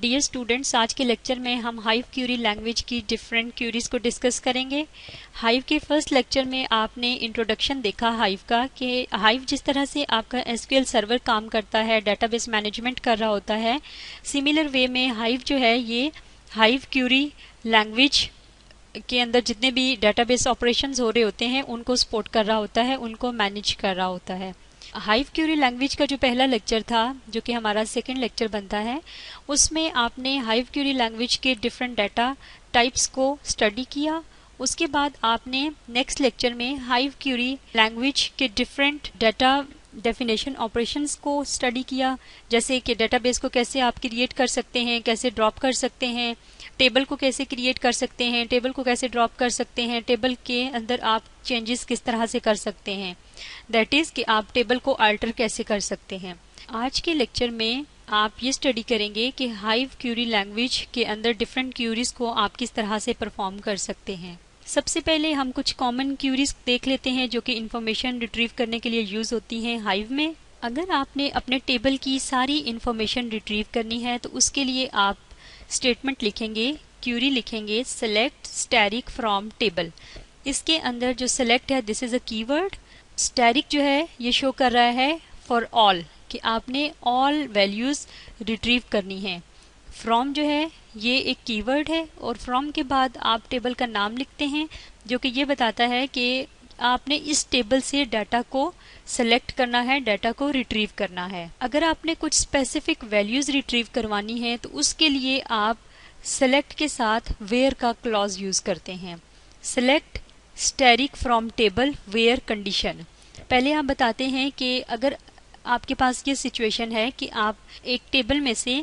Dear students, आज के lecture में हम हाइव क्यूरी लैंग्वेज की डिफरेंट क्यूरीज को डिस्कस करेंगे। हाइव के फर्स्ट लेक्चर में आपने इंट्रोडक्शन देखा हाइव का, कि हाइव जिस तरह से आपका एसक्यूएल सर्वर काम करता है, डेटाबेस मैनेजमेंट कर रहा होता है, सिमिलर वे में हाइव जो है ये हाइव क्यूरी लैंग्वेज के अंदर जितने भी डेटाबेस ऑपरेशंस हो रहे होते हैं उनको सपोर्ट कर रहा होता है, उनको मैनेज कर रहा होता है। हाइव क्यूरी लैंग्वेज का जो पहला लेक्चर था, जो कि हमारा सेकंड लेक्चर बनता है, उसमें आपने हाइव क्यूरी लैंग्वेज के डिफरेंट डाटा टाइप्स को स्टडी किया। उसके बाद आपने नेक्स्ट लेक्चर में हाइव क्यूरी लैंग्वेज के डिफरेंट डाटा डेफिनेशन ऑपरेशंस को स्टडी किया, जैसे कि डेटाबेस को कैसे आप क्रिएट कर सकते हैं, कैसे ड्रॉप कर सकते हैं, टेबल को कैसे क्रिएट कर सकते हैं, टेबल को कैसे ड्रॉप कर सकते हैं, टेबल के अंदर आप चेंजेस किस तरह से कर सकते हैं, दैट इज कि आप टेबल को अल्टर कैसे कर सकते हैं। आज के लेक्चर में आप ये स्टडी करेंगे कि हाइव क्यूरी लैंग्वेज के अंदर डिफरेंट क्यूरीज को आप किस तरह से परफॉर्म कर सकते हैं। सबसे पहले हम कुछ कॉमन क्यूरीज देख लेते हैं जो कि इंफॉर्मेशन रिट्रीव करने के लिए यूज होती हैं हाइव में। अगर आपने अपने टेबल की सारी इंफॉर्मेशन रिट्रीव करनी है तो उसके लिए आप स्टेटमेंट लिखेंगे, क्यूरी लिखेंगे सेलेक्ट स्टैटिक फ्रॉम टेबल। इसके अंदर जो सेलेक्ट है this is a keyword, static जो है ये शो कर रहा है फॉर ऑल, कि आपने ऑल वैल्यूज रिट्रीव करनी है। फ्रॉम जो है ये एक कीवर्ड है और फ्रॉम के बाद आप टेबल का नाम लिखते हैं जो कि ये बताता है कि आपने इस टेबल से डाटा को सेलेक्ट करना है, डाटा को रिट्रीव करना है। अगर आपने कुछ स्पेसिफिक वैल्यूज रिट्रीव करवानी है तो उसके लिए आप सेलेक्ट के साथ वेयर का क्लॉज यूज करते हैं। Select static from table where condition. पहले आप बताते हैं कि अगर आपके पास ये सिचुएशन है कि आप एक टेबल में से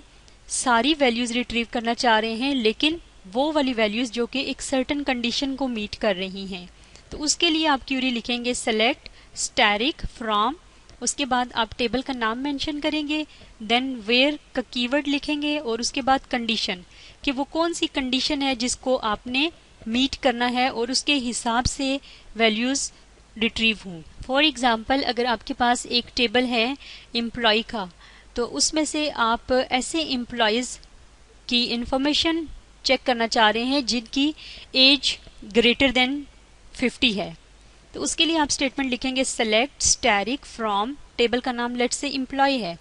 सारी वैल्यूज रिट्रीव करना चाह रहे हैं, लेकिन वो वाली वैल्यूज जो कि एक सर्टेन कंडीशन को मीट कर रही हैं, तो उसके लिए आप क्यूरी लिखेंगे सेलेक्ट स्टैटिक फ्रॉम, उसके बाद आप टेबल का नाम मेंशन करेंगे, देन वेयर का कीवर्ड लिखेंगे और उसके बाद कंडीशन, कि वो कौन सी कंडीशन है जिसको आपने मीट करना है और उसके हिसाब से वैल्यूज रिट्रीव हों। फॉर एग्जाम्पल, अगर आपके पास एक टेबल है एम्प्लॉय का, तो उसमें से आप ऐसे एम्प्लॉयज की इंफॉर्मेशन चेक करना चाह रहे हैं जिनकी एज ग्रेटर देन 50 है, तो उसके लिए आप स्टेटमेंट लिखेंगे सेलेक्ट स्टैटिक फ्रॉम, टेबल का नाम लेट से एम्प्लॉय है,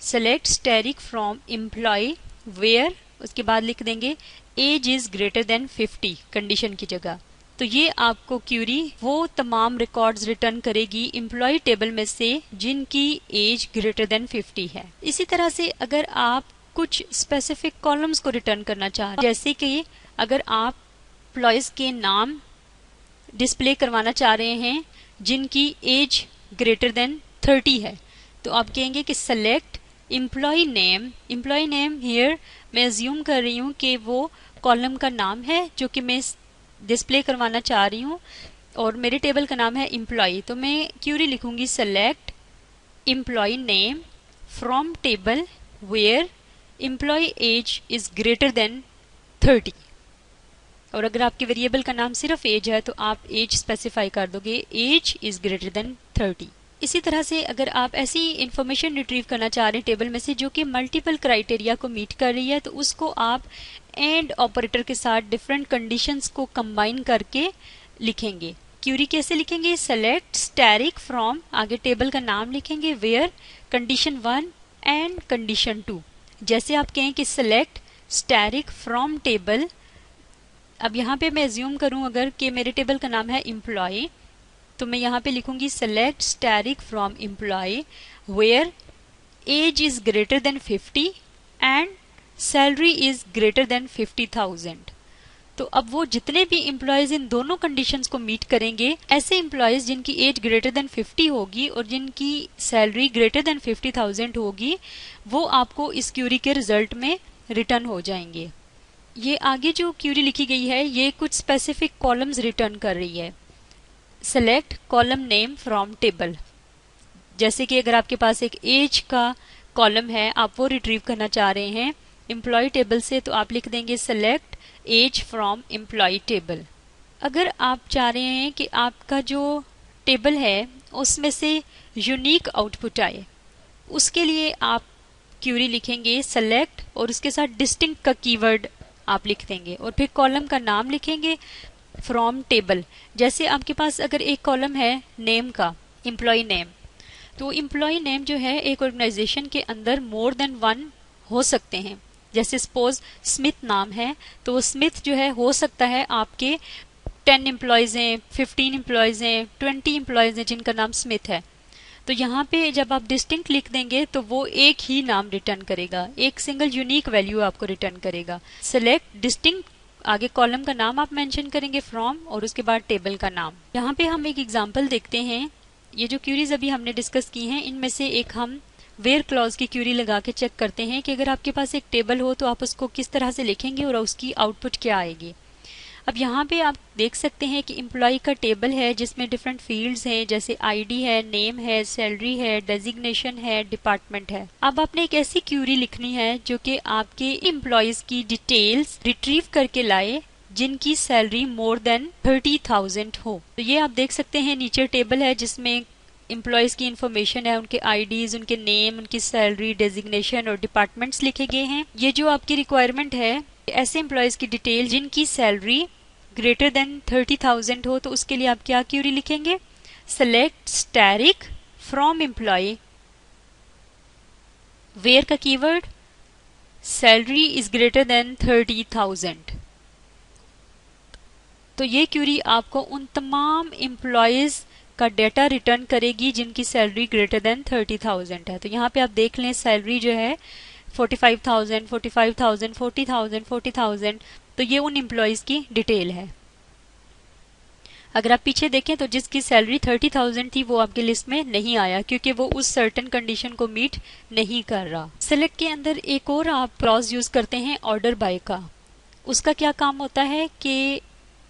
select static from employee where, उसके बाद लिख देंगे age is greater than 50 condition की जगह। तो ये आपको क्यूरी वो तमाम रिकॉर्ड्स रिटर्न करेगी एम्प्लॉय टेबल में से जिनकी एज ग्रेटर देन 50 है। इसी तरह से अगर आप कुछ स्पेसिफिक कॉलम्स को रिटर्न करना चाह रहे हैं, जैसे कि अगर आप एम्प्लॉयज के नाम डिस्प्ले करवाना चाह रहे हैं जिनकी एज ग्रेटर देन 30 है, तो आप कहेंगे कि select employee name. Employee name here मैं अज्यूम कर रही हूँ कि वो कॉलम का नाम है जो कि मैं डिस्प्ले करवाना चाह रही हूँ और मेरे टेबल का नाम है एम्प्लॉय, तो मैं क्यूरी लिखूंगी select employee name from table where employee age is greater than 30। और अगर आपके वेरिएबल का नाम सिर्फ एज है तो आप एज स्पेसिफाई कर दोगे, एज इज ग्रेटर देन 30। इसी तरह से अगर आप ऐसी इंफॉर्मेशन रिट्रीव करना चाह रहे हैं टेबल में से जो कि मल्टीपल क्राइटेरिया को मीट कर रही है, तो उसको आप एंड ऑपरेटर के साथ डिफरेंट कंडीशंस को कंबाइन करके लिखेंगे। क्यूरी कैसे लिखेंगे, सेलेक्ट स्टैटिक फ्रॉम, आगे टेबल का नाम लिखेंगे, वेयर कंडीशन 1 एंड कंडीशन 2। जैसे आप कहें कि सेलेक्ट स्टैटिक फ्रॉम टेबल, अब यहाँ पे मैं अज्यूम करूं अगर कि मेरे टेबल का नाम है एम्प्लॉय, तो मैं यहाँ पे लिखूंगी select static from employee where age is greater than 50 and salary is greater than 50,000। तो अब वो जितने भी एम्प्लॉयज इन दोनों कंडीशंस को मीट करेंगे, ऐसे एम्प्लॉयज जिनकी एज ग्रेटर देन 50 होगी और जिनकी सैलरी ग्रेटर देन 50,000 होगी, वो आपको इस क्यूरी के रिजल्ट में रिटर्न हो जाएंगे। ये आगे जो क्यूरी लिखी गई है ये कुछ स्पेसिफिक कॉलम्स रिटर्न कर रही है। Select column name from table, जैसे कि अगर आपके पास एक एज का कॉलम है, आप वो रिट्रीव करना चाह रहे हैं एम्प्लॉय टेबल से, तो आप लिख देंगे select age from employee table. अगर आप चाह रहे हैं कि आपका जो टेबल है उसमें से यूनिक आउटपुट आए, उसके लिए आप क्यूरी लिखेंगे सेलेक्ट और उसके साथ डिस्टिंक्ट का कीवर्ड आप लिख देंगे और फिर कॉलम का नाम लिखेंगे फ्रॉम टेबल। जैसे आपके पास अगर एक कॉलम है नेम का, एम्प्लॉय नेम, तो एम्प्लॉय नेम जो है एक ऑर्गेनाइजेशन के अंदर मोर देन वन हो सकते हैं। जैसे सपोज स्मिथ नाम है तो स्मिथ जो है हो सकता है आपके 10 एम्प्लॉयज हैं, 15 एम्प्लॉयज हैं, 20 एम्प्लॉयज हैं जिनका नाम स्मिथ है। तो यहाँ पे जब आप डिस्टिंक्ट लिख देंगे तो वो एक ही नाम रिटर्न करेगा, एक सिंगल यूनिक वैल्यू आपको रिटर्न करेगा। सेलेक्ट डिस्टिंक्ट, आगे कॉलम का नाम आप मेंशन करेंगे फ्रॉम और उसके बाद टेबल का नाम। यहाँ पे हम एक एग्जांपल देखते हैं। ये जो क्यूरीज अभी हमने डिस्कस की हैं इनमें से एक हम वेयर क्लॉज की क्यूरी लगा के चेक करते हैं कि अगर आपके पास एक टेबल हो तो आप उसको किस तरह से लिखेंगे और उसकी आउटपुट क्या आएगी। अब यहाँ पे आप देख सकते हैं कि एम्प्लॉय का टेबल है जिसमें डिफरेंट फील्ड्स हैं, जैसे आईडी है, नेम है, सैलरी है, डेजिग्नेशन है, डिपार्टमेंट है। अब आपने एक ऐसी क्यूरी लिखनी है जो कि आपके एम्प्लॉयज की डिटेल्स रिट्रीव करके लाए जिनकी सैलरी मोर देन 30,000 हो। तो ये आप देख सकते हैं नीचे टेबल है जिसमें एम्प्लॉयज की इंफॉर्मेशन है, उनके आईडीज, उनके नेम, उनकी सैलरी, डेजिग्नेशन और डिपार्टमेंट्स लिखे गए हैं। ये जो आपकी रिक्वायरमेंट है ऐसे एम्प्लॉयज की डिटेल जिनकी सैलरी ग्रेटर देन 30,000 हो, तो उसके लिए आप क्या क्यूरी लिखेंगे? Select static from employee, where का keyword salary is greater than 30,000। तो ये क्यूरी आपको उन तमाम एम्प्लॉयज का डेटा रिटर्न करेगी जिनकी सैलरी ग्रेटर देन 30,000 है। तो यहाँ पे आप देख लें सैलरी जो है 45,000, 45,000, 40,000, 40,000, तो ये उन एम्प्लॉयज की डिटेल है। अगर आप पीछे देखें तो जिसकी सैलरी 30,000 थी वो आपकी लिस्ट में नहीं आया क्योंकि वो उस सर्टेन कंडीशन को मीट नहीं कर रहा। सेलेक्ट के अंदर एक और आप क्लॉज यूज करते हैं ऑर्डर बाय का। उसका क्या काम होता है कि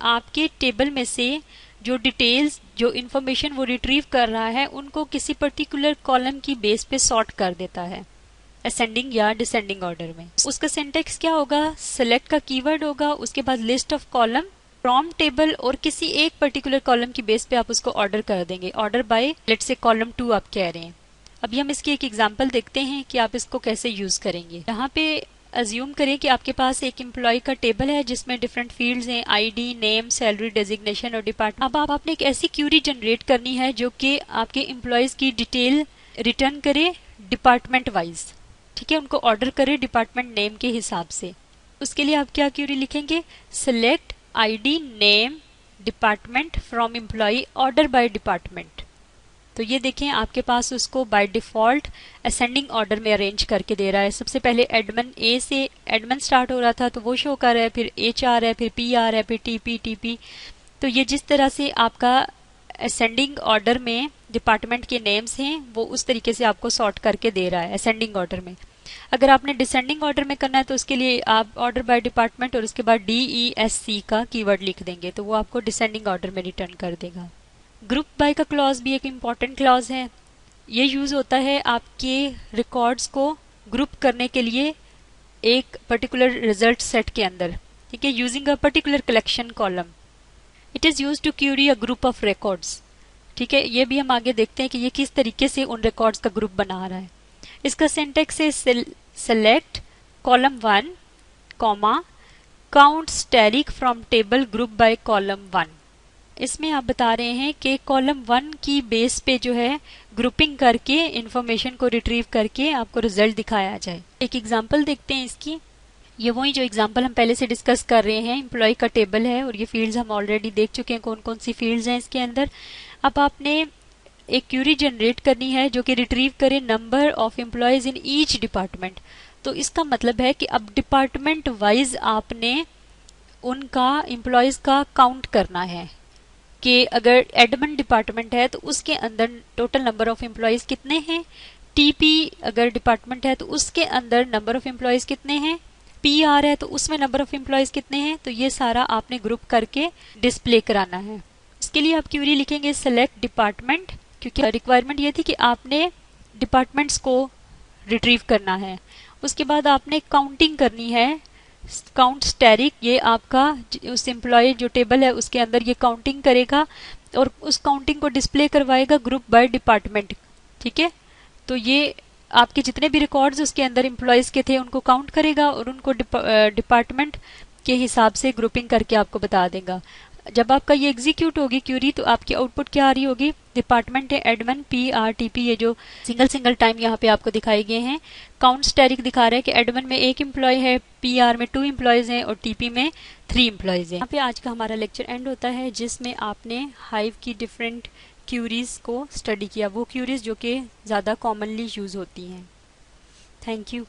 आपके टेबल में से जो डिटेल्स, जो इन्फॉर्मेशन वो रिट्रीव कर रहा है उनको किसी पर्टिकुलर कॉलम की बेस पे सॉर्ट कर देता है असेंडिंग या डिसेंडिंग ऑर्डर में। उसका सिंटेक्स क्या होगा? सेलेक्ट का कीवर्ड होगा, उसके बाद list of column from table और किसी एक पर्टिकुलर कॉलम की बेस पे आप उसको ऑर्डर कर देंगे। Order by let's say column 2 आप कह रहे हैं। अभी हम इसकी एक एग्जांपल देखते हैं कि आप इसको कैसे यूज करेंगे। यहाँ पे अज्यूम करें कि आपके पास एक एम्प्लॉय का टेबल है जिसमें डिफरेंट फील्ड्स हैं, आईडी, नेम, सैलरी, डेजिग्नेशन और डिपार्टमेंट। अब आपने एक ऐसी क्यूरी जनरेट करनी है जो कि आपके एम्प्लॉयज की डिटेल रिटर्न करे डिपार्टमेंट वाइज, ठीक है, उनको ऑर्डर करे डिपार्टमेंट नेम के हिसाब से। उसके लिए आप क्या क्यूरी लिखेंगे? Select ID, name, department from employ, order by department. तो ये देखें आपके पास उसको बाय डिफॉल्ट असेंडिंग ऑर्डर में अरेंज करके दे रहा है। सबसे पहले एडमिन ए से एडमिन स्टार्ट हो रहा था तो वो शो कर रहा है, फिर एच आर है, फिर पी आर है, फिर टीपी। तो ये जिस तरह से आपका असेंडिंग ऑर्डर में डिपार्टमेंट के नेम्स हैं वो उस तरीके से आपको सॉर्ट करके दे रहा है असेंडिंग ऑर्डर में। अगर आपने डिसेंडिंग ऑर्डर में करना है तो उसके लिए आप ऑर्डर बाय डिपार्टमेंट और उसके बाद DESC का कीवर्ड लिख देंगे तो वो आपको डिसेंडिंग ऑर्डर में रिटर्न कर देगा। ग्रुप बाय का क्लॉज भी एक इम्पॉर्टेंट क्लॉज है। ये यूज होता है आपके रिकॉर्ड्स को ग्रुप करने के लिए एक पर्टिकुलर रिजल्ट सेट के अंदर, ठीक है, using a particular collection column. It is use to query a group of records, ठीक है। ये भी हम आगे देखते हैं कि ये किस तरीके से उन रिकॉर्ड्स का ग्रुप बना रहा है। इसका सिंटेक्स है select column 1, comma, count static from table group by column 1। इसमें आप बता रहे हैं कि कॉलम 1 की बेस पे जो है ग्रुपिंग करके इंफॉर्मेशन को रिट्रीव करके आपको रिजल्ट दिखाया जाए। एक एग्जांपल देखते हैं इसकी। ये वही जो एग्जांपल हम पहले से डिस्कस कर रहे हैं, एम्प्लॉय का टेबल है और ये फील्ड्स हम ऑलरेडी देख चुके हैं कौन कौन सी फील्ड्स हैं इसके अंदर। अब आपने एक क्यूरी जनरेट करनी है जो कि रिट्रीव करे number of employees in each department. तो इसका मतलब है कि अब डिपार्टमेंट वाइज आपने उनका एम्प्लॉयज का काउंट करना है कि अगर एडमिन डिपार्टमेंट है तो उसके अंदर टोटल नंबर ऑफ एम्प्लॉयज कितने हैं, टीपी अगर डिपार्टमेंट है तो उसके अंदर नंबर ऑफ एम्प्लॉयज कितने हैं, पीआर है तो उसमें नंबर ऑफ एम्प्लॉयज कितने हैं। तो ये सारा आपने ग्रुप करके डिस्प्ले कराना है। इसके लिए आप क्यूरी लिखेंगे सेलेक्ट डिपार्टमेंट, क्योंकि रिक्वायरमेंट ये थी कि आपने डिपार्टमेंट्स को रिट्रीव करना है। उसके बाद आपने काउंटिंग करनी है, काउंट स्टैटिक, ये आपका उस एम्प्लॉय जो टेबल है उसके अंदर ये काउंटिंग करेगा और उस काउंटिंग को डिस्प्ले करवाएगा ग्रुप बाय डिपार्टमेंट, ठीक है। तो ये आपके जितने भी रिकॉर्ड्स उसके अंदर एम्प्लॉयज़ के थे उनको काउंट करेगा और उनको डिपार्टमेंट के हिसाब से ग्रुपिंग करके आपको बता देगा। जब आपका ये एग्जीक्यूट होगी क्यूरी तो आपकी आउटपुट क्या आ रही होगी, डिपार्टमेंट है एडमिन PRTP, ये जो सिंगल सिंगल टाइम यहाँ पे आपको दिखाए गए हैं। काउंट स्टैटिक दिखा रहा है कि एडमिन में 1 एम्प्लॉय है, PR में 2 एम्प्लॉयज़ हैं और TP में 3 एम्प्लॉयज़ हैं। यहाँ पे आज का हमारा लेक्चर एंड होता है जिसमें आपने हाइव की डिफरेंट क्यूरीज को स्टडी किया, वो क्यूरीज जो कि ज़्यादा कॉमनली यूज़ होती हैं। Thank you.